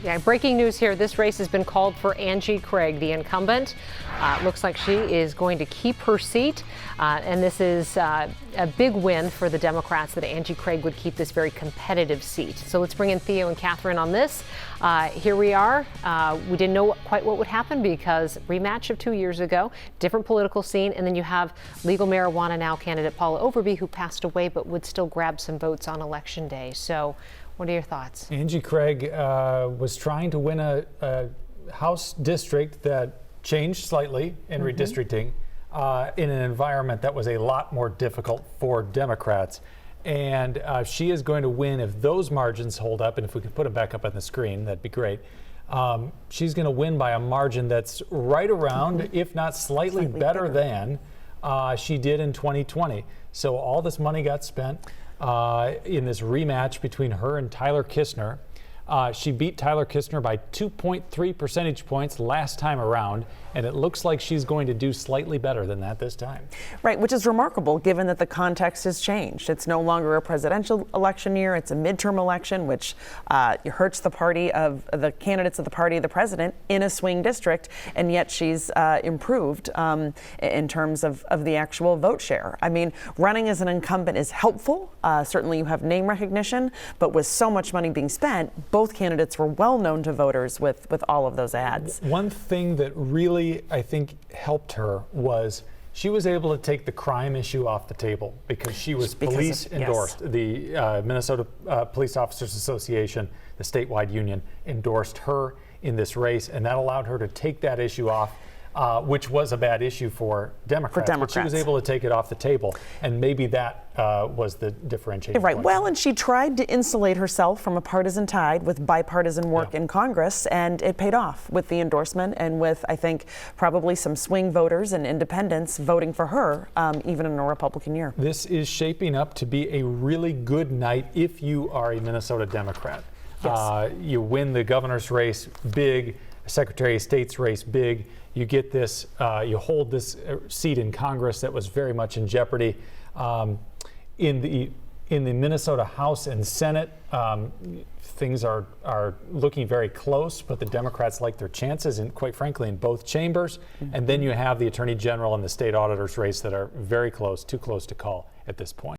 Yeah, breaking news here. This race has been called for Angie Craig, the incumbent. Looks like she is going to keep her seat. And this is a big win for the Democrats that Angie Craig would keep this very competitive seat. So let's bring in Theo and Catherine on this. Here we are. We didn't know quite what would happen because rematch of 2 years ago, different political scene. And then you have legal marijuana now candidate Paula Overby, who passed away but would still grab some votes on Election Day. So what are your thoughts? Angie Craig was trying to win a House district that changed slightly in redistricting in an environment that was a lot more difficult for Democrats. And she is going to win if those margins hold up. And if we could put them back up on the screen, that'd be great. She's going to win by a margin that's right around, if not slightly better than she did in 2020. So all this money got spent in this rematch between her and Tyler Kistner. She beat Tyler Kistner by 2.3 percentage points last time around, and it looks like she's going to do slightly better than that this time. Right, which is remarkable given that the context has changed. It's no longer a presidential election year, it's a midterm election, which hurts the party of the candidates of the party of the president in a swing district, and yet she's improved in terms of the actual vote share. I mean, running as an incumbent is helpful. Certainly you have name recognition, but with so much money being spent, both candidates were well known to voters with all of those ads. One thing that really, I think, helped her was she was able to take the crime issue off the table because she was police endorsed. Yes. The Minnesota Police Officers Association, the statewide union, endorsed her in this race, and that allowed her to take that issue off. Which was a bad issue for Democrats. But she was able to take it off the table, and maybe that was the differentiating right. point. Well, and she tried to insulate herself from a partisan tide with bipartisan work in Congress, and it paid off with the endorsement and with, I think, probably some swing voters and independents voting for her, even in a Republican year. This is shaping up to be a really good night if you are a Minnesota Democrat. Yes. You win the governor's race big, Secretary of State's race big. You get this, you hold this seat in Congress that was very much in jeopardy. In the Minnesota House and Senate, things are looking very close, but the Democrats like their chances, and quite frankly, in both chambers. And then you have the Attorney General and the state auditor's race that are very close, too close to call at this point.